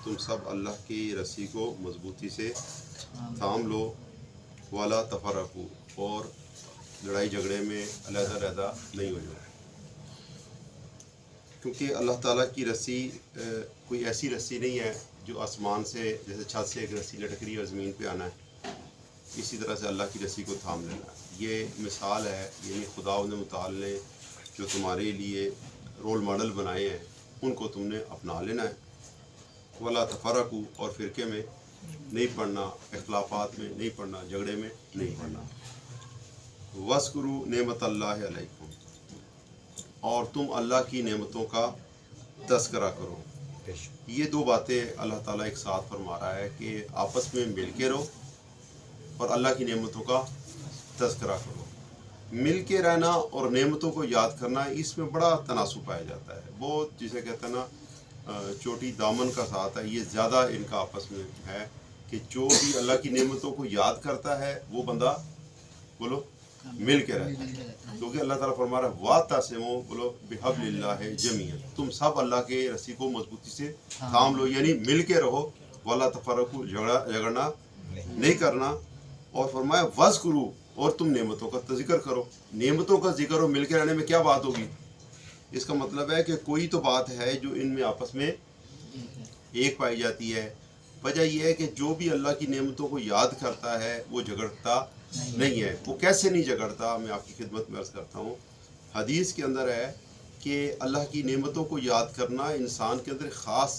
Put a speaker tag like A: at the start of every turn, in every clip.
A: تم سب اللہ کی رسی کو مضبوطی سے تھام لو، والا تفرقو، اور لڑائی جھگڑے میں علیحدہ علیحدہ نہیں ہو جاؤ، کیونکہ اللہ تعالیٰ کی رسی کوئی ایسی رسی نہیں ہے جو آسمان سے جیسے چھت سے ایک رسی لٹک رہی ہے اور زمین پہ آنا ہے، اسی طرح سے اللہ کی رسی کو تھام لینا ہے۔ یہ مثال ہے، یعنی خداوند متعال نے جو تمہارے لیے رول ماڈل بنائے ہیں ان کو تم نے اپنا لینا ہے۔ ولا تفرقو، اور فرقے میں نہیں پڑھنا، اختلافات میں نہیں پڑھنا، جھگڑے میں نہیں پڑھنا۔ وَاذْكُرُوا نعمت اللہ علیکم، اور تم اللہ کی نعمتوں کا تذکرہ کرو۔ یہ دو باتیں اللہ تعالیٰ ایک ساتھ فرما رہا ہے کہ آپس میں مل کے رہو اور اللہ کی نعمتوں کا تذکرہ کرو۔ مل کے رہنا اور نعمتوں کو یاد کرنا، اس میں بڑا تناسب پایا جاتا ہے، بہت جسے کہتے ہیں نا چوٹی دامن کا ساتھ ہے، یہ زیادہ ان کا آپس میں ہے کہ جو بھی اللہ کی نعمتوں کو یاد کرتا ہے وہ بندہ بولو مل کے رہتا ہے، کیونکہ اللہ تعالیٰ فرما رہا ہے وَاعْتَصِمُوا، بولو بِحَبْلِ اللَّهِ جَمِيعًا، تم سب اللہ کے رسی کو مضبوطی سے تھام لو، یعنی مل کے رہو، وَلَا تَفَرَّقُوا، جھگڑنا نہیں کرنا، اور فرمایا وَاذْكُرُوا، اور تم نعمتوں کا ذکر کرو۔ نعمتوں کا ذکر ہو مل کے رہنے میں کیا بات ہوگی؟ اس کا مطلب ہے کہ کوئی تو بات ہے جو ان میں آپس میں ایک پائی جاتی ہے۔ وجہ یہ ہے کہ جو بھی اللہ کی نعمتوں کو یاد کرتا ہے وہ جھگڑتا نہیں ہے۔ وہ کیسے نہیں جھگڑتا، میں آپ کی خدمت میں عرض کرتا ہوں۔ حدیث کے اندر ہے کہ اللہ کی نعمتوں کو یاد کرنا انسان کے اندر خاص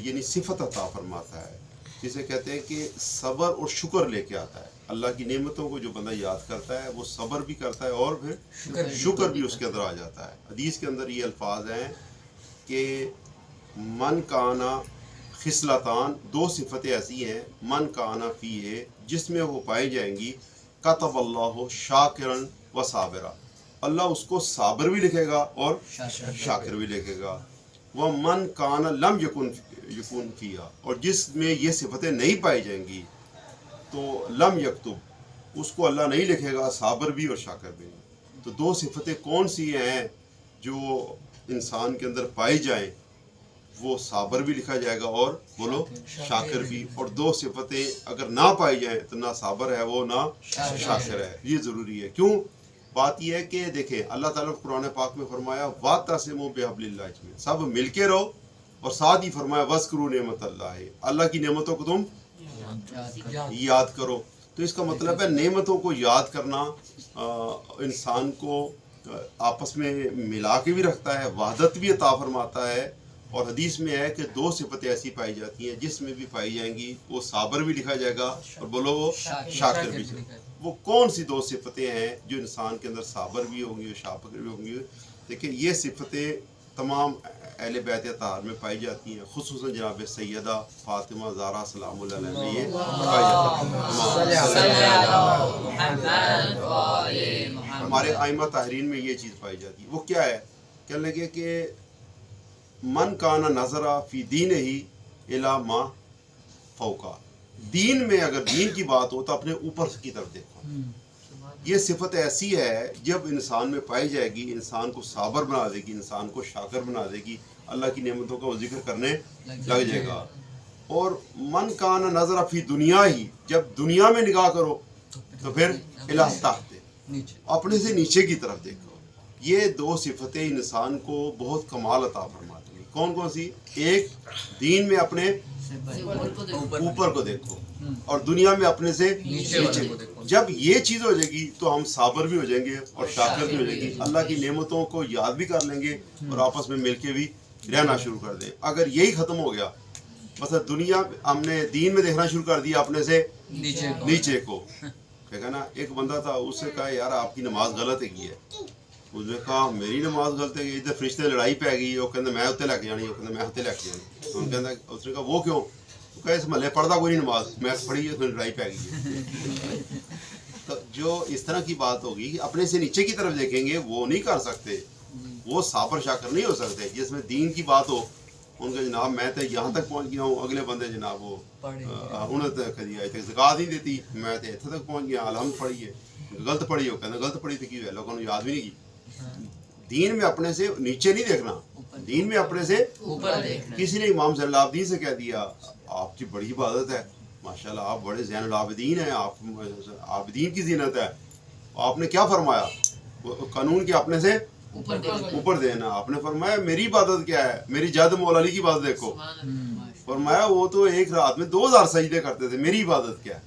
A: یعنی صفت عطا فرماتا ہے، جسے کہتے ہیں کہ صبر اور شکر لے کے آتا ہے۔ اللہ کی نعمتوں کو جو بندہ یاد کرتا ہے وہ صبر بھی کرتا ہے اور پھر شکر بھی اس کے اندر آ جاتا ہے۔ حدیث کے اندر یہ الفاظ ہیں کہ من کانا خصلتان، دو صفتیں ایسی ہیں، من کانا فیہ، جس میں وہ پائی جائیں گی، کتب اللہ شاکرن و صابرا، اللہ اس کو صابر بھی لکھے گا اور شاکر بھی لکھے گا۔ وہ من کانا لم یکن فیہا، اور جس میں یہ صفتیں نہیں پائی جائیں گی تو لم یکتب، اس کو اللہ نہیں لکھے گا صابر بھی اور شاکر بھی۔ تو دو صفتیں کون سی ہیں جو انسان کے اندر پائی جائیں؟ وہ صابر بھی لکھا جائے گا اور بولو شاکر بھی، اور دو صفتیں اگر نہ پائی جائیں تو نہ صابر ہے وہ نہ شاکر ہے۔ یہ ضروری ہے۔ کیوں؟ بات یہ ہے کہ دیکھیں اللہ تعالیٰ نے قرآن پاک میں فرمایا وَاعْتَصِمُوا بِحَبْلِ اللَّهِ جَمِيعًا، سب مل کے رہو، اور ساتھ ہی فرمایا وَاذْكُرُوا نعمت اللہ، اللہ کی نعمتوں کو تم یاد کرو۔ تو اس کا مطلب ہے نعمتوں کو یاد کرنا انسان کو آپس میں ملا کے بھی رکھتا ہے، وحدت بھی عطا فرماتا ہے۔ اور حدیث میں ہے کہ دو صفتیں ایسی پائی جاتی ہیں جس میں بھی پائی جائیں گی وہ صابر بھی لکھا جائے گا اور بولو وہ شاکر بھی۔ وہ کون سی دو صفتیں ہیں جو انسان کے اندر صابر بھی ہوں گی اور شاکر بھی ہوں گی؟ دیکھیں یہ صفتیں تمام اہل بیت اطہار میں پائی جاتی ہیں، خصوصاً جناب سیدہ فاطمہ زہرا سلام اللہ علیہ میں یہ پائی جاتی ہے۔ ہمارے ائمہ طاہرین میں یہ چیز پائی جاتی ہے۔ وہ کیا ہے؟ کہنے لگے کہ من کانا نظرہ فی دین ہی الی ما فوقا، دین میں اگر دین کی بات ہو تو اپنے اوپر کی طرف دیکھو۔ یہ صفت ایسی ہے جب انسان میں پائی جائے گی، انسان کو صابر بنا دے گی، انسان کو شاکر بنا دے گی، اللہ کی نعمتوں کا وہ ذکر کرنے لگ جائے گا۔ اور من کانا نظرہ فی دنیا ہی، جب دنیا میں نگاہ کرو تو پھر الی تحت، اپنے سے نیچے کی طرف دیکھو۔ یہ دو صفتیں انسان کو بہت کمال عطا فرماتی ہیں۔ کون کون سی؟ ایک دین میں اپنے اوپر کو دیکھو اور دنیا میں اپنے سے نیچے کو دیکھو۔ جب یہ چیز ہو جائے گی تو ہم صابر بھی ہو جائیں گے اور شاکر بھی ہو جائیں گے، اللہ کی نعمتوں کو یاد بھی کر لیں گے اور آپس میں مل کے بھی رہنا شروع کر دیں۔ اگر یہی ختم ہو گیا، مثلا دنیا ہم نے دین میں دیکھنا شروع کر دیا اپنے سے نیچے کو، دیکھا نا ایک بندہ تھا، اس سے کہا یار آپ کی نماز غلط ہے۔ اس نے کہا میری نماز غلط ہے، ادھر فرشتے لڑائی پی گئی، وہ کہتے میں اتنے لے کے جانی، وہ کہتے میں اتنے لے کے جانی۔ اس نے کہا وہ کیوں؟ وہ کہا اس محلے پڑھتا کوئی نہیں نماز، میں پڑھی ہے، اس میں لڑائی پی گئی ہے۔ تو جو اس طرح کی بات ہوگی کہ اپنے سے نیچے کی طرف دیکھیں گے وہ نہیں کر سکتے، وہ صابر شاکر نہیں ہو سکتے۔ جس میں دین کی بات ہو ان کا جناب میں تو یہاں تک پہنچ گیا ہوں، اگلے بندے جناب وہ انہوں نے کدی آئے تھے زکات نہیں دیتی، میں تو اتنے تک پہنچ گیا، الحمد پڑھی ہے، غلط پڑھی ہو، کہتے غلط پڑھی تھی کی ہے، لوگوں نے یاد بھی نہیں کی۔ دین میں اپنے سے نیچے نہیں دیکھنا، دین میں اپنے سے اوپر. کسی نے امام زین العابدین سے کہہ دیا آپ کی بڑی عبادت ہے ماشاءاللہ، آپ بڑے زین العابدین ہیں، آپ عابدین کی زینت ہے. آپ نے کیا فرمایا؟ قانون کے اپنے سے اوپر دینا. آپ نے فرمایا میری عبادت کیا ہے؟ میری جد مولا علی کی عبادت دیکھو. فرمایا وہ تو ایک رات میں 2000 سجدے کرتے تھے، میری عبادت کیا ہے؟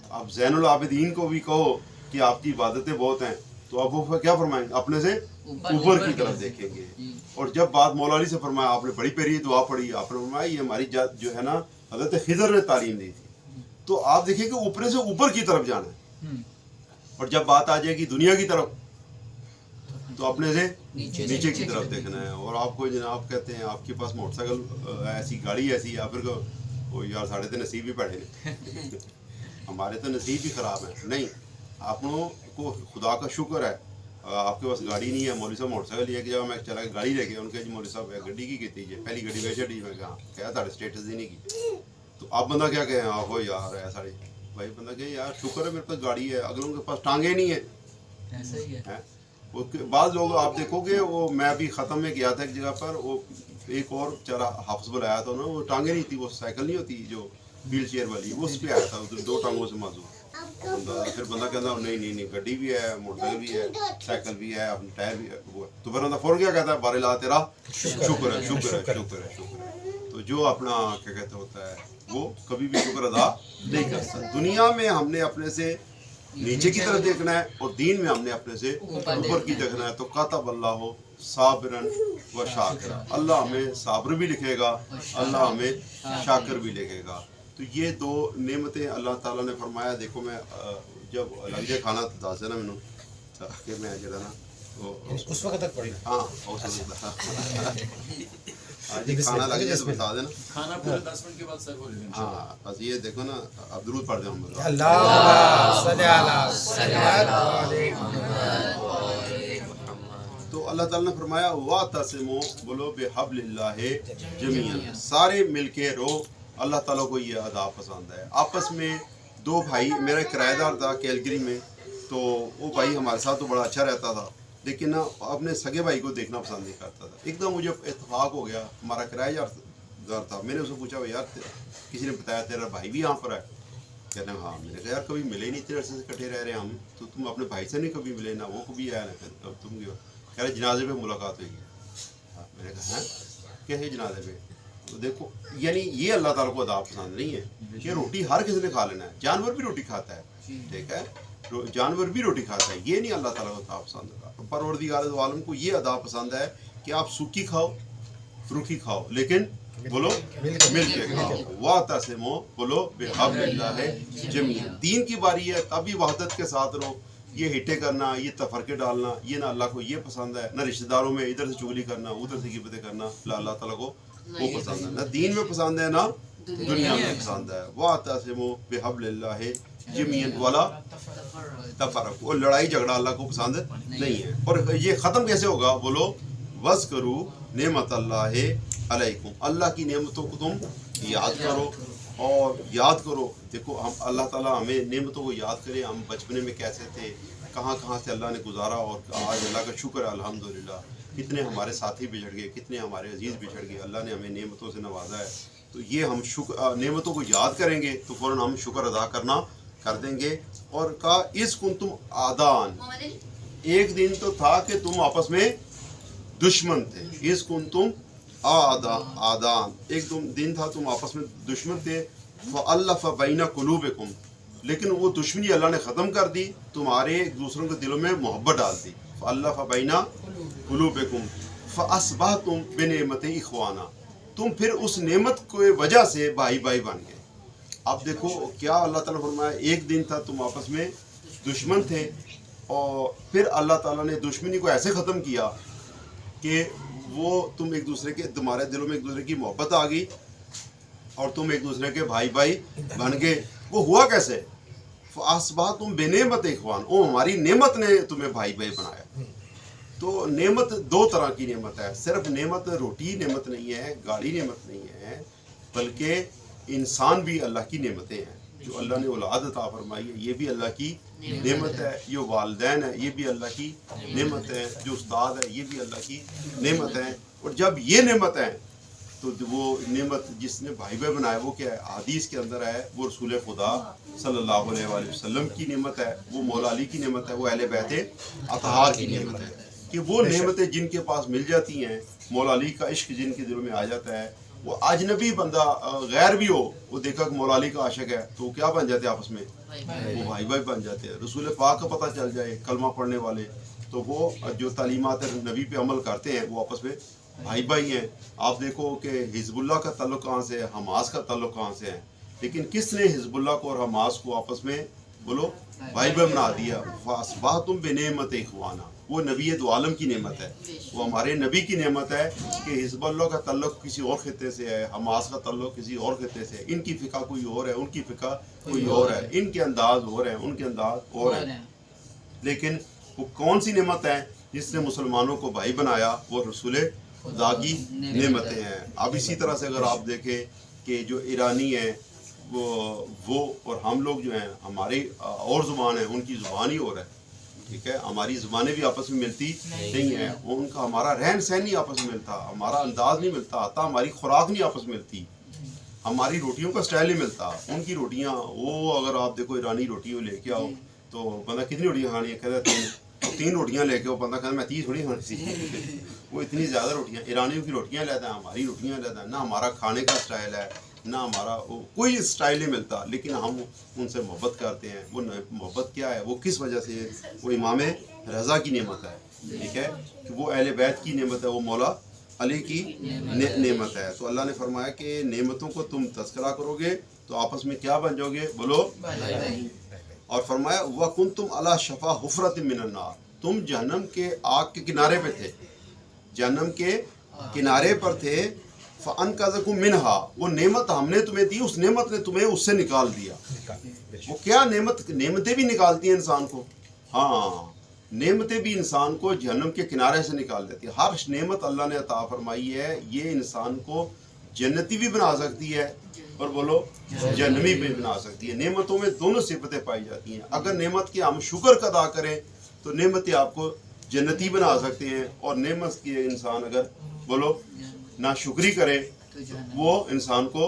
A: اب زین العابدین کو بھی کہو کہ آپ کی عبادتیں بہت ہیں تو اب وہ کیا فرمائیں گے؟ اپنے سے اوپر کی طرف دیکھیں گے. اور جب بات مولا علی سے فرمایا، آپ نے بڑی پیاری دعا پڑھی، آپ نے فرمایا یہ ہماری جد جو ہے نا حضرت خضر نے تعلیم دی تھی. تو آپ دیکھیں کہ اوپر سے اوپر کی طرف جانا ہے. اور جب بات آ جائے گی دنیا کی طرف تو اپنے سے نیچے کی طرف دیکھنا ہے. اور آپ کو جناب کہتے ہیں آپ کے پاس موٹر سائیکل ایسی گاڑی ایسی یا پھر وہ یار ساڑھے تو نصیب ہی پڑے ہمارے تو نصیب ہی خراب ہیں. نہیں، آپ لوگوں کو خدا کا شکر ہے آپ کے پاس گاڑی نہیں ہے. مولوی صاحب موٹر سائیکل لے کے جب میں چلا کے گاڑی لے کے ان کے جی مولوی صاحب گڈی کی کیتی جی پہلی گڈی ویچ ڈی میں کہا تھا اسٹیٹس دی نہیں کی. تو اب بندہ کیا کہے ہو یار ہے ساڑی بھائی بندہ کہ یار شکر ہے میرے پاس گاڑی ہے، اگلوں کے پاس ٹانگیں نہیں ہیں. بعض لوگ آپ دیکھو گے وہ میں بھی ختم میں گیا تھا ایک جگہ پر، وہ ایک اور چلا حافظ بلایا تھا انہوں نے، وہ ٹانگیں نہیں تھی، وہ سائیکل نہیں ہوتی جو ویل چیئر والی، وہ اس پہ آیا تھا 2 ٹانگوں سے معذور. پھر بندہ کہتا نہیں گڈی بھی ہے، موٹر سائیکل بھی ہے، سائیکل بھی ہے، اپنے ٹائر بھی ہے. تو پھر بندہ فوراً کیا کہتا ہے بارے لا تیرا شکر ہے شکر ہے شکر ہے شکر ہے. تو جو اپنا کیا کہتے ہوتا ہے وہ کبھی بھی شکر ادا نہیں کرتا. دنیا میں ہم نے اپنے سے نیچے کی طرف دیکھنا ہے اور دین میں ہم نے اپنے سے اوپر کی دیکھنا ہے. تو کاتب اللہ صابرن و شاکر، اللہ ہمیں صابر بھی لکھے گا، اللہ ہمیں شاکر بھی لکھے گا. تو یہ 2 نعمتیں اللہ تعالیٰ نے فرمایا. دیکھو میں جب لگ جائے کھانا تو دس دینا مینوں کہ میں جڑا نا
B: اس وقت تک پڑھی.
A: ہاں جی کھانا لگ جائے تو بتا دینا.
C: کھانا پورے 10 منٹ کے بعد سرو ہو جائے گا.
A: ہاں بس یہ دیکھو نا اب درود پڑھ دیں ہم.
B: اللہم صلی علی
A: تو اللہ تعالیٰ نے فرمایا وَاعْتَصِمُوا بولو بِحَبْلِ اللَّهِ جَمِيعًا، سارے مل کے رہو. اللہ تعالیٰ کو یہ ادا پسند ہے. آپس میں 2 بھائی، میرا کرایہ دار تھا کیلگری میں، تو وہ بھائی ہمارے ساتھ تو بڑا اچھا رہتا تھا لیکن اپنے سگے بھائی کو دیکھنا پسند نہیں کرتا تھا. ایک دم مجھے اتفاق ہو گیا، ہمارا کرایہ دار تھا. میں نے اسے پوچھا یار کسی نے بتایا تیرا بھائی بھی یہاں پر ہے؟ کہتے ہیں ہاں. میں نے کہا یار کبھی ملے نہیں، 3 عرصے سے کٹے رہ رہے ہیں ہم، تو تم اپنے بھائی سے نہیں کبھی ملے، نہ وہ کبھی آیا نہ تم. کہہ رہے جنازے پہ ملاقات ہوئی ہے. میں نے کہا ہاں کیسے جنازے پہ؟ تو دیکھو یعنی یہ اللہ تعالیٰ کو ادا پسند نہیں ہے کہ روٹی ہر کسی نے کھا لینا ہے. جانور بھی روٹی کھاتا ہے، ٹھیک ہے، جانور بھی روٹی کھاتا ہے. یہ نہیں اللہ تعالیٰ کو ادا پسند ہے. پروردگار عالم کو یہ ادا پسند ہے کہ آپ سوکھی کھاؤ روکھی کھاؤ لیکن بولو مل کے کھاؤ. وَاعْتَصِمُوا بولو بِحَبْلِ اللَّهِ جَمِيعًا. دین کی باری ہے تبھی وحدت کے ساتھ رہو. یہ ہٹے کرنا، یہ تفرقے ڈالنا، یہ نہ اللہ کو یہ پسند ہے. نہ رشتہ داروں میں ادھر سے چغلی کرنا ادھر سے غیبتیں کرنا اللہ تعالیٰ کو وہ پسند ہے. نہ دین میں پسند ہے نہ دنیا میں پسند ہے. وَاعْتَصِمُوا بِحَبْلِ اللَّهِ جَمِيعًا وَلَا تفرقوا. اور لڑائی جھگڑا اللہ کو پسند نہیں ہے. اور یہ ختم کیسے ہوگا؟ بولو وَاذْكُرُوا نِعْمَتَ اللَّهِ عَلَيْكُمْ. اللہ کی نعمتوں کو تم یاد کرو اور یاد کرو. دیکھو ہم اللہ تعالیٰ ہمیں نعمتوں کو یاد کرے. ہم بچپنے میں کیسے تھے، کہاں کہاں سے اللہ نے گزارا، اور آج اللہ کا شکر ہے الحمدللہ کتنے ہمارے ساتھی بچھڑ گئے، کتنے ہمارے عزیز بچھڑ گئے. اللہ نے ہمیں نعمتوں سے نوازا ہے. تو یہ ہم نعمتوں کو یاد کریں گے تو فوراً ہم شکر ادا کرنا کر دیں گے. اور کہا اس کنتم آدان، ایک دن تو تھا کہ تم آپس میں دشمن تھے. اس کنتم آدان، ایک دن تھا تم آپس میں دشمن تھے. فَأَلَّفَ بَيْنَ قُلُوبِكُمْ، لیکن وہ دشمنی اللہ نے ختم کر دی، تمہارے ایک دوسروں کے دلوں میں محبت ڈال دی. فَأَلَّفَ بَيْنَ قُلُوبِكُمْ فَأَصْبَحْتُمْ بِنِعْمَتِهِ إِخْوَانًا، تم پھر اس نعمت کی وجہ سے بھائی بھائی بن گئے. اب دیکھو کیا اللہ تعالیٰ فرمایا، ایک دن تھا تم آپس میں دشمن تھے اور پھر اللہ تعالیٰ نے دشمنی کو ایسے ختم کیا کہ وہ تم ایک دوسرے کے، تمہارے دلوں میں ایک دوسرے کی محبت آ گئی اور تم ایک دوسرے کے بھائی بھائی بن گئے. وہ ہوا کیسے؟ فَأَصْبَحْتُمْ بِنِعْمَتِ إِخْوَانًا، وہ ہماری نعمت نے تمہیں بھائی بھائی بنایا. تو نعمت 2 طرح کی نعمت ہے. صرف نعمت روٹی نعمت نہیں ہے، گاڑی نعمت نہیں ہے، بلکہ انسان بھی اللہ کی نعمتیں ہیں. جو اللہ نے اولاد عطا فرمائی ہے یہ بھی اللہ کی نعمت ہے. جو والدین ہے یہ بھی اللہ کی نعمت ہے. جو استاد ہے یہ بھی اللہ کی نعمت ہے. اور جب یہ نعمت ہے تو وہ نعمت جس نے بھائی بھائی بنایا وہ کیا ہے؟ حدیث کے اندر ہے وہ رسول خدا صلی اللہ علیہ وآلہ وسلم کی نعمت ہے، وہ مولا علی کی نعمت ہے، وہ اہل بیت اطہار کی نعمت ہے، کہ وہ نعمتیں جن کے پاس مل جاتی ہیں، مولا علی کا عشق جن کے دلوں میں آ جاتا ہے، وہ اجنبی بندہ غیر بھی ہو، وہ دیکھا کہ مولا علی کا عاشق ہے تو وہ کیا بن جاتے ہیں آپس میں؟ وہ بھائی بھائی بن جاتے ہیں۔ رسول پاک کا پتہ چل جائے کلمہ پڑھنے والے تو وہ جو تعلیمات نبی پہ عمل کرتے ہیں وہ آپس میں بھائی بھائی ہیں۔ آپ دیکھو کہ حزب اللہ کا تعلق کہاں سے ہے، حماس کا تعلق کہاں سے ہے، لیکن کس نے حزب اللہ کو اور حماس کو آپس میں بولو بھائی بھائی بنا دیا؟ فاصبحتم بنعمت اخوانا، وہ نبی دو عالم کی نعمت ہے، وہ ہمارے نبی کی نعمت ہے کہ حزب اللہ کا تعلق کسی اور خطے سے ہے، حماس کا تعلق کسی اور خطے سے ہے، ان کی فقہ کوئی اور ہے، ان کی فقہ کوئی اور ہے، ان کے انداز اور ہیں، ان کے انداز اور ہیں، لیکن وہ کون سی نعمت ہے جس نے مسلمانوں کو بھائی بنایا؟ وہ رسول خدا کی نعمتیں ہیں۔ اب اسی طرح سے اگر آپ دیکھیں کہ جو ایرانی ہیں وہ اور ہم لوگ جو ہیں ہماری اور زبان ہے، ان کی زبان ہی اور ہے، ٹھیک ہے، ہماری زبانیں بھی آپس میں ملتی نہیں ہیں، ان کا ہمارا رہن سہن نہیں آپس میں ملتا، ہمارا انداز نہیں ملتا، حتیٰ ہماری خوراک نہیں آپس میں ملتی، ہماری روٹیوں کا سٹائل نہیں ملتا، ان کی روٹیاں وہ اگر آپ دیکھو ایرانی روٹی وہ لے کے آؤ تو بندہ کتنی روٹیاں کھانی ہے؟ کہتا ہے تین روٹیاں لے کے آؤ، بندہ کہتا میں 30 تھوڑی کھانی سی، وہ اتنی زیادہ روٹیاں، ایرانیوں کی روٹیاں لیتا ہے، ہماری روٹیاں لیتا ہے، نہ ہمارا کھانے کا سٹائل ہے، نہ ہمارا کوئی سٹائل نہیں ملتا، لیکن ہم ان سے محبت کرتے ہیں۔ وہ محبت کیا ہے؟ وہ کس وجہ سے ہے؟ وہ امام رضا کی نعمت ہے، ٹھیک ہے، کہ وہ اہل بیت کی نعمت ہے، وہ مولا علی کی نعمت ہے۔ تو اللہ نے فرمایا کہ نعمتوں کو تم تذکرہ کرو گے تو آپس میں کیا بن جاؤ گے؟ بولو، اور فرمایا وَكُنْتُمْ عَلَى شَفَا حُفْرَةٍ مِّنَ النَّارِ، تم جہنم کے آگ کے کنارے پہ تھے، جہنم کے کنارے پر تھے، فَأَنْقَذَكُم مِّنْهَا، وہ نعمت ہم نے تمہیں دی، اس نعمت نے تمہیں اس سے نکال دیا۔ وہ کیا نعمتیں بھی نکالتی ہیں انسان کو، ہاں نعمتیں بھی انسان کو جہنم کے کنارے سے نکال دیتی ہے۔ ہر نعمت اللہ نے عطا فرمائی ہے، یہ انسان کو جنتی بھی بنا سکتی ہے اور بولو جہنمی بھی بنا سکتی ہے۔ نعمتوں میں دونوں صفتیں پائی جاتی ہیں، اگر نعمت کے ہم شکر ادا کریں تو نعمتیں آپ کو جنتی بنا سکتے ہیں، اور نعمت کی انسان اگر بولو ناشکری کرے وہ انسان کو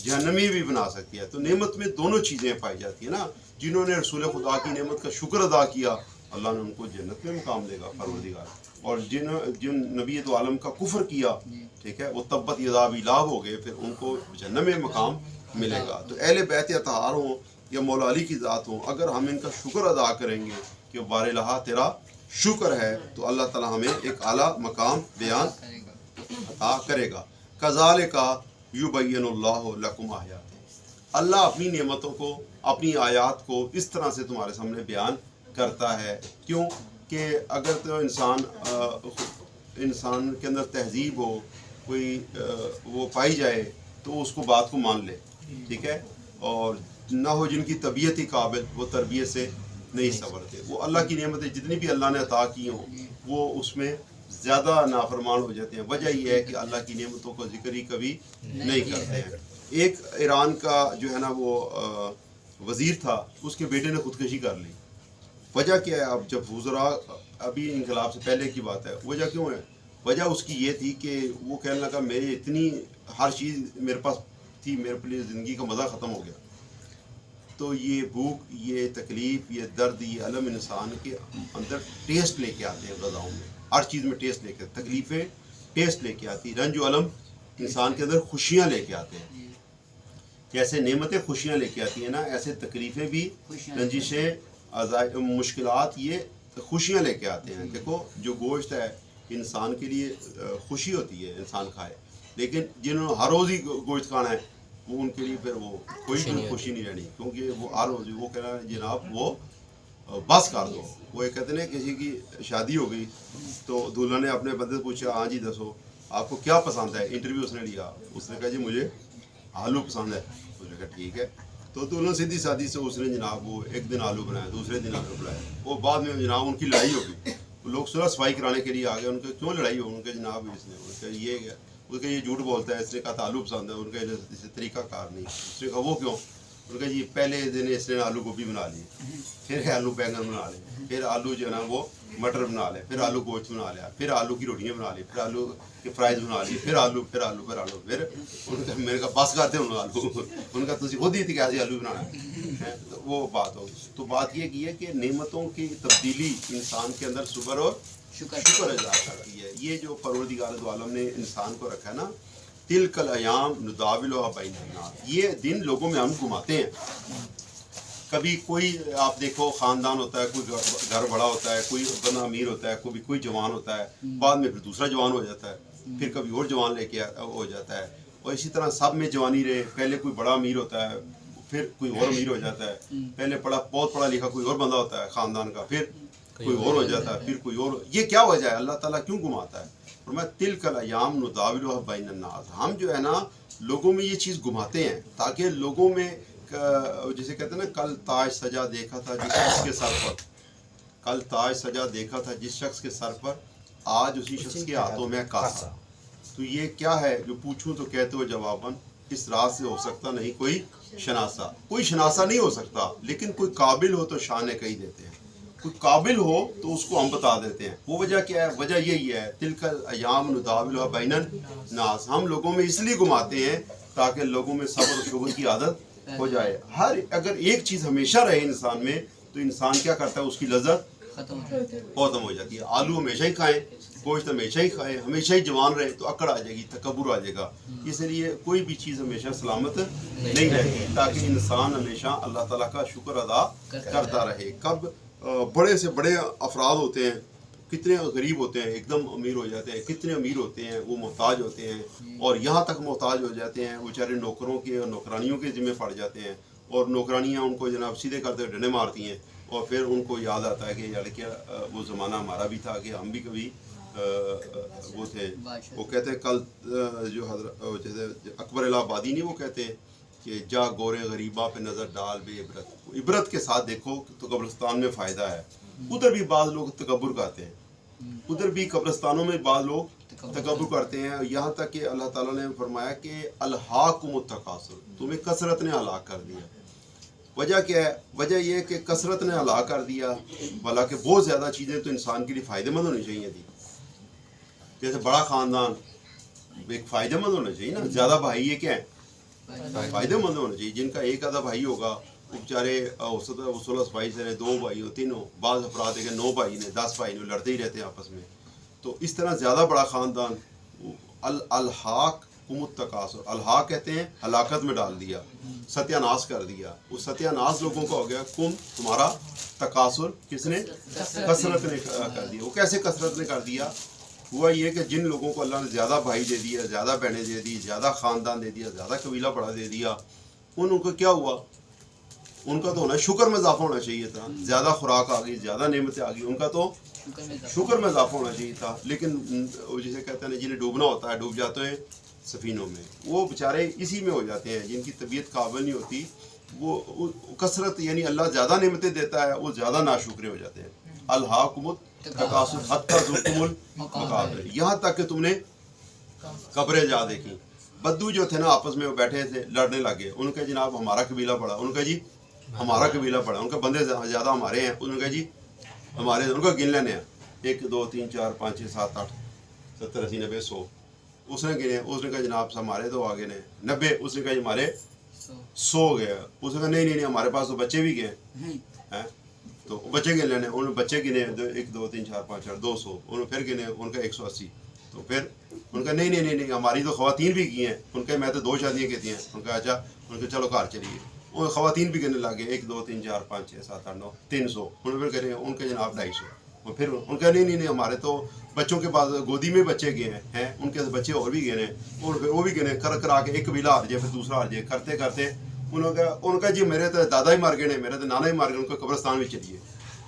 A: جہنمی بھی بنا سکتی ہے۔ تو نعمت میں دونوں چیزیں پائی جاتی ہیں نا۔ جنہوں نے رسول خدا کی نعمت کا شکر ادا کیا اللہ نے ان کو جنت میں مقام دے گا پروردگار، اور جن نبی دو عالم کا کفر کیا، ٹھیک ہے، وہ تبت یدا لاب ہو گئے، پھر ان کو جہنم میں مقام ملے گا۔ تو اہل بیت اطہار ہوں یا مولا علی کی ذات ہوں، اگر ہم ان کا شکر ادا کریں گے کہ بار الہا تیرا شکر ہے، تو اللہ تعالیٰ ہمیں ایک اعلیٰ مقام بیان عطا کرے گا۔ کذالک یبین اللہ لکم آیاتہ، اللہ اپنی نعمتوں کو، اپنی آیات کو اس طرح سے تمہارے سامنے بیان کرتا ہے۔ کیوں کہ اگر تو انسان کے اندر تہذیب ہو، کوئی وہ پائی جائے تو اس کو بات کو مان لے، ٹھیک ہے، اور نہ ہو جن کی طبیعت ہی قابل، وہ تربیت سے نہیں سنورتے، وہ اللہ کی نعمتیں جتنی بھی اللہ نے عطا کی ہوں وہ اس میں زیادہ نافرمان ہو جاتے ہیں۔ وجہ یہ ہے کہ اللہ کی نعمتوں کو ذکر ہی کبھی نہیں کرتے ہیں۔ ایک ایران کا جو ہے نا وہ وزیر تھا، اس کے بیٹے نے خودکشی کر لی۔ وجہ کیا ہے؟ اب جب وزراء، ابھی انقلاب سے پہلے کی بات ہے، وجہ کیوں ہے؟ وجہ اس کی یہ تھی کہ وہ کہنے لگا میری اتنی ہر چیز میرے پاس تھی، میرے لیے زندگی کا مزہ ختم ہو گیا۔ تو یہ بھوک، یہ تکلیف، یہ درد، یہ علم انسان کے اندر ٹیسٹ لے کے آتے ہیں غذاؤں میں، ہر چیز میں ٹیسٹ لے کے، تکلیفیں ٹیسٹ لے کے آتی، رنج و علم انسان کے اندر خوشیاں لے کے آتے ہیں۔ جیسے نعمتیں خوشیاں لے کے آتی ہیں نا، ایسے تکلیفیں بھی، رنجشیں، مشکلات یہ خوشیاں لے کے آتے ہیں۔ دیکھو جو گوشت ہے انسان کے لیے خوشی ہوتی ہے انسان کھائے، لیکن جنہوں نے ہر روز ہی گوشت کھانا ہے وہ ان کے لیے پھر وہ کوئی خوشی نہیں رہنی، کیونکہ وہ ہر روز وہ کہہ رہا ہے جناب وہ بس کر دو۔ وہ یہ کہتے ہیں کسی کی شادی ہو گئی تو دلہن نے اپنے بندے سے پوچھا ہاں جی دسو آپ کو کیا پسند ہے، انٹرویو اس نے لیا، اس نے کہا جی مجھے آلو پسند ہے، اس نے کہا ٹھیک ہے، تو دلہن سیدھی سادی سے اس نے جناب وہ ایک دن آلو بنایا، دوسرے دن آلو بنایا، وہ بعد میں جناب ان کی لڑائی ہو گئی، لوگ صلح صفائی کرانے کے لیے آ گئے، ان کے کیوں لڑائی ہو، ان کے جناب اس نے یہ اس کا یہ جھوٹ بولتا ہے، اس نے کہا تھا آلو پسند ہے، ان کا اسے طریقہ کار نہیں، اس نے کہا وہ کیوں، ان کا جی پہلے دن اس نے آلو گوبھی بنا لی، پھر آلو بیگن بنا لے، پھر آلو جو ہے نا وہ مٹر بنا لے، پھر آلو گوشت بنا لیا، پھر آلو کی روٹیاں بنا لی، پھر آلو کی فرائز بنا لی، پھر آلو پھر آلو پھر آلو پھر ان کا میں نے کہا بس کرتے ان آلو ان کا تسی خود ہی تھی کیسے آلو بنانا ہے تو وہ بات ہو. تو بات یہ کی ہے کہ نعمتوں کی تبدیلی انسان کے اندر صبر اور شکر ادا کرتی ہے. یہ جو پروردگار دو عالم نے انسان کو رکھا ہے نا، تلک الایام نداولها بین الناس، یہ دن لوگوں میں ہم گھماتے ہیں. کبھی کوئی آپ دیکھو خاندان ہوتا ہے، کوئی گھر بڑا ہوتا ہے، کوئی بندہ امیر ہوتا ہے، کوئی جوان ہوتا ہے، بعد میں پھر دوسرا جوان ہو جاتا ہے، پھر کبھی اور جوان لے کے ہو جاتا ہے، اور اسی طرح سب میں جوانی رہے. پہلے کوئی بڑا امیر ہوتا ہے، پھر کوئی اور امیر ہو جاتا ہے، پہلے بہت پڑھا لکھا کوئی اور بندہ ہوتا ہے خاندان کا، پھر کوئی اور ہو جاتا ہے، پھر کوئی اور. یہ کیا وجہ ہے؟ اللہ تعالیٰ کیوں گھماتا ہے؟ فرمایا تلک الایام نداولها بین الناس، ہم جو ہے نا لوگوں میں یہ چیز گھماتے ہیں تاکہ لوگوں میں جسے کہتے ہیں نا کل تاج سجا دیکھا تھا جس شخص کے سر پر، کل تاج سجا دیکھا تھا جس شخص کے سر پر، آج اسی شخص کے ہاتھوں میں کاسا. تو یہ کیا ہے جو پوچھوں تو کہتے ہو جواباً اس راز سے ہو سکتا نہیں کوئی شناسا. کوئی شناسا نہیں ہو سکتا، لیکن کوئی قابل ہو تو شان کہی دیتے ہیں، کوئی قابل ہو تو اس کو ہم بتا دیتے ہیں. وہ وجہ کیا ہے؟ وجہ یہی ہے تلک الایام نداولها بین الناس، ہم لوگوں میں اس لیے گھماتے ہیں تاکہ لوگوں میں صبر و شکر کی عادت ہو جائے. اگر ایک چیز ہمیشہ رہے انسان میں تو انسان کیا کرتا ہے؟ اس کی لذت ختم ہو جاتی ہے. آلو ہمیشہ ہی کھائیں، گوشت ہمیشہ ہی کھائیں، ہمیشہ ہی جوان رہے تو اکڑ آ جائے گی، تکبر آ جائے گا. اس لیے کوئی بھی چیز ہمیشہ سلامت نہیں رہتی تاکہ انسان ہمیشہ اللہ تعالیٰ کا شکر ادا کرتا رہے. کب بڑے سے بڑے افراد ہوتے ہیں، کتنے غریب ہوتے ہیں ایک دم امیر ہو جاتے ہیں، کتنے امیر ہوتے ہیں وہ محتاج ہوتے ہیں، اور یہاں تک محتاج ہو جاتے ہیں بیچارے نوکروں کے اور نوکرانیوں کے ذمہ پڑ جاتے ہیں، اور نوکرانیاں ان کو جناب سیدھے کرتے ڈنڈے مارتی ہیں، اور پھر ان کو یاد آتا ہے کہ یار کیا وہ زمانہ ہمارا بھی تھا کہ ہم بھی کبھی وہ تھے. وہ کہتے ہیں کل جو حضرت جیسے اکبر الہ آبادی نہیں، وہ کہتے ہیں کہ جا گورے غریبہ پہ نظر ڈال بے عبرت، عبرت کے ساتھ دیکھو تو قبرستان میں فائدہ ہے. ادھر بھی بعض لوگ تکبر کرتے ہیں، ادھر بھی قبرستانوں میں بعض لوگ تکبر کرتے ہیں. یہاں تک کہ اللہ تعالیٰ نے فرمایا کہ الہاکم التکاثر، تمہیں کثرت نے ہلاک کر دیا. وجہ کیا ہے؟ وجہ یہ کہ کثرت نے ہلاک کر دیا. حالانکہ بہت زیادہ چیزیں تو انسان کے لیے فائدہ مند ہونی چاہیے تھی. جیسے بڑا خاندان ایک فائدہ مند ہونا چاہیے نا. زیادہ بھائی یہ کیا ہے؟ فائدہ مند ہونا چاہیے. جن کا ایک آدھا بھائی ہوگا وہ بیچارے ہو سکتا ہے وہ 16 بھائی سے رہے، 2 بھائی ہو، 3 ہو، بعض افراد ہے کہ 9 بھائی نے، 10 بھائی نے، لڑتے ہی رہتے ہیں آپس میں. تو اس طرح زیادہ بڑا خاندان الحاق التکاثر، الحاق کہتے ہیں ہلاکت میں ڈال دیا، ستیہ ناش کر دیا. وہ ستیہ ناش لوگوں کا ہو گیا. تمہارا تکاثر کس نے؟ کثرت نے کر دیا. وہ کیسے کثرت نے کر دیا؟ ہوا یہ کہ جن لوگوں کو اللہ نے زیادہ بھائی دے دیا، زیادہ بہنیں دے دی، زیادہ خاندان دے دیا، زیادہ قبیلہ بڑا دے دیا، ان کو کیا ہوا؟ ان کا تو ہونا شکر میں اضافہ ہونا چاہیے تھا. زیادہ خوراک آ گئی، زیادہ نعمتیں آ گئی، ان کا تو شکر میں اضافہ ہونا چاہیے تھا. لیکن جسے کہتے ہیں جنہیں ڈوبنا ہوتا ہے ڈوب جاتے ہیں سفینوں میں، وہ بیچارے اسی میں ہو جاتے ہیں. جن کی طبیعت قابل نہیں ہوتی وہ کثرت، یعنی اللہ زیادہ نعمتیں دیتا ہے وہ زیادہ ناشکرے ہو جاتے ہیں. الہاکم التکاثر حتی زرتم المقابر، یہاں تک کہ تم نے قبریں جا دیکھی. بدو جو تھے نا آپس میں وہ بیٹھے تھے، لڑنے لگے. ان کا جناب ہمارا قبیلہ بڑا، ان کا جی ہمارا قبیلہ بڑا، ان کے بندے زیادہ ہمارے ہیں، ان کا جی ہمارے، ان کا گن لینے ہیں 1 2 3 4 5 6 7 8 70 80 90 100. اس نے گنے، اس نے کہا جناب ہمارے تو آگے نے 90. اس نے کہا ہمارے 100 گئے. اس نے کہا نہیں ہمارے پاس تو بچے بھی گئے. تو بچے گن لینے، انہوں نے بچے گنے 1 2 3 4 5 6 200. انہوں نے پھر گنے، ان کا 180. تو پھر ان کا نہیں ہماری تو خواتین بھی کی ہیں. ان کے میں تو 2 شادیاں کی ہیں. ان کا اچھا، ان کے چلو گھر چلیے. وہ خواتین بھی گنے لگے 1 2 3 4 5 6 7 8 9 300. انہوں نے پھر کرے ان کے جناب 250. اور پھر ان کا نہیں ہمارے تو بچوں کے بعد گودی میں بچے گئے ہیں، ان کے بچے اور بھی گئے ہیں. اور پھر وہ بھی گنے کرا کے ایک قبیلہ ہار جائے پھر دوسرا ہار جائے، کرتے کرتے ان کا جی میرے تو دادا ہی مار گئے نے، میرے تو نانا ہی مار گئے. ان کو قبرستان میں چلیے.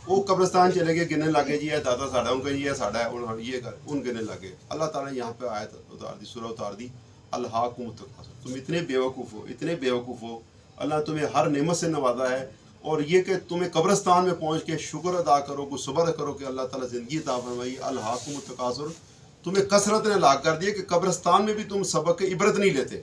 A: وہ قبرستان چلے گئے، گننے لگے جی یہ دادا ساڈا، ان کا یہ ساڈا ہے، یہ کر ان گننے لگے. اللہ تعالیٰ نے یہاں پہ آیت اتار دی، سورہ اتار دی الہاکم التکاثر. تم اتنے بیوقوف ہو، اتنے بیوقوف ہو. اللہ تمہیں ہر نعمت سے نوازا ہے، اور یہ کہ تمہیں قبرستان میں پہنچ کے شکر ادا کرو، کو صبر کرو کہ اللہ تعالیٰ زندگی عطا فرمائی. الہاکم التکاثر، تمہیں کثرت نے ہلاک کر دیا کہ قبرستان میں بھی تم سبق عبرت نہیں لیتے.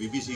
A: BBC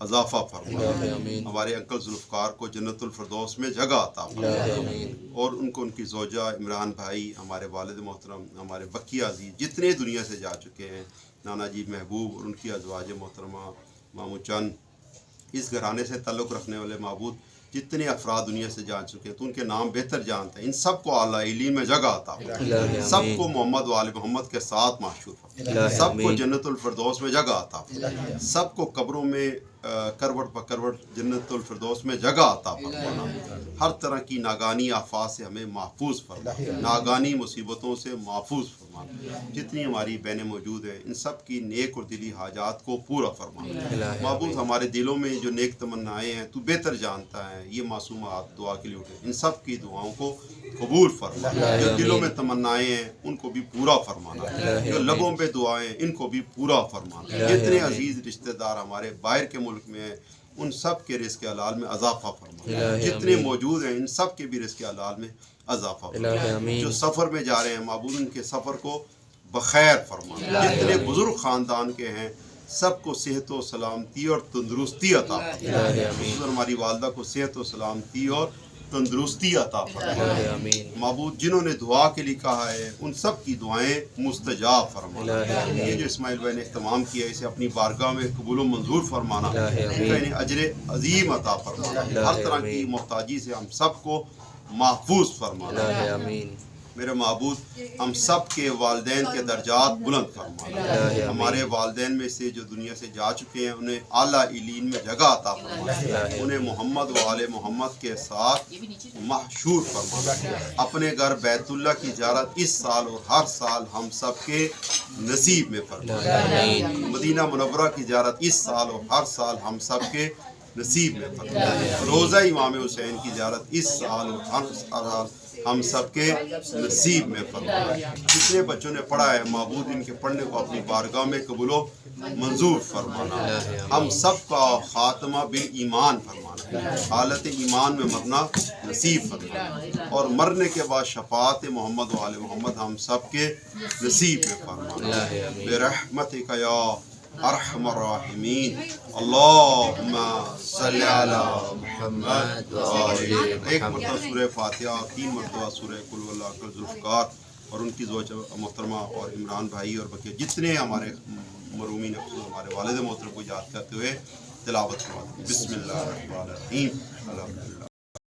A: اضافہ فرما، ہمارے انکل ذوالفقار کو جنت الفردوس میں جگہ عطا فرما، اور ان کو ان کی زوجہ عمران بھائی، ہمارے والد محترم، ہمارے بکی عزیز جتنے دنیا سے جا چکے ہیں، نانا جی محبوب اور ان کی ازواج محترمہ، مامو چند، اس گھرانے سے تعلق رکھنے والے معبود جتنے افراد دنیا سے جا چکے ہیں تو ان کے نام بہتر جانتے ہیں، ان سب کو اعلیٰ علین میں جگہ عطا فرما، سب کو محمد و آل محمد کے ساتھ محشور فرما، سب کو جنت الفردوس میں جگہ عطا فرما، سب کو قبروں میں کروٹ پر کروٹ جنت الفردوس میں جگہ عطا فرمانا، ہر طرح کی ناگانی آفات سے ہمیں محفوظ فرمانا، ناگانی مصیبتوں سے محفوظ فرمانا، جتنی ہماری بہنیں موجود ہیں ان سب کی نیک اور دلی حاجات کو پورا فرمانا، معبود ہمارے دلوں میں جو نیک تمنائیں ہیں تو بہتر جانتا ہے، یہ معصومات دعا کے لیے اٹھے، ان سب کی دعاؤں کو قبول فرمانا، جو دلوں میں تمنائیں ہیں ان کو بھی پورا فرمانا، جو لبوں پہ دعائیں ان کو بھی پورا فرمانا، جتنے عزیز رشتہ دار ہمارے باہر کے ملک میں ہیں ان سب کے رزق حلال میں اضافہ فرمانا، جتنے موجود ہیں ان سب کے بھی رزق حلال میں اضافہ فرمانا، جو سفر میں جا رہے ہیں معبود ان کے سفر کو بخیر فرمانا، جتنے بزرگ خاندان کے ہیں سب کو صحت و سلامتی اور تندرستی عطا فرمانا، خصوصاً ہماری والدہ کو صحت و سلامتی اور تندرستی عطا فرمانا، معبود جنہوں نے دعا کے لیے کہا ہے ان سب کی دعائیں مستجاب فرمانا، یہ جو اسماعیل بھائی نے اہتمام کیا اسے اپنی بارگاہ میں قبول و منظور فرمانا، ان کا انہیں اجر عظیم عطا فرمانا، ہر طرح کی محتاجی سے ہم سب کو محفوظ فرمانا، میرے معبود ہم سب کے والدین کے درجات بلند فرمانا، ہمارے والدین میں سے جو دنیا سے جا چکے ہیں انہیں اعلیٰ علین میں جگہ عطا فرمانا، انہیں محمد و آل محمد کے ساتھ محشور فرمانا، اپنے گھر بیت اللہ کی زیارت اس سال اور ہر سال ہم سب کے نصیب میں فرمانا، مدینہ منورہ کی زیارت اس سال اور ہر سال ہم سب کے نصیب میں فرمانا، روضہ امام حسین کی زیارت اس سال اور ہر سال ہم سب کے نصیب میں فرمانا، جتنے بچوں نے پڑھا ہے معبود ان کے پڑھنے کو اپنی بارگاہ میں قبول و منظور فرمانا، ہم سب کا خاتمہ بالایمان فرمانا، حالت ایمان میں مرنا نصیب فرمانا، اور مرنے کے بعد شفاعت محمد و آل محمد ہم سب کے نصیب میں فرمانا، برحمتک یا ارحم الراحمین، اللہم صلی علی محمد ایک مرتبہ سورہ فاتحہ، 3 مرتبہ سورہ قل هو اللہ، انکل ذوالفقار اور ان کی زوجہ محترمہ اور عمران بھائی اور بقیہ جتنے ہمارے مرومین ہمارے والد محترم کو یاد کرتے ہوئے تلاوت کرواتے ہیں، بسم اللہ الرحمن الرحیم، الحمدللہ۔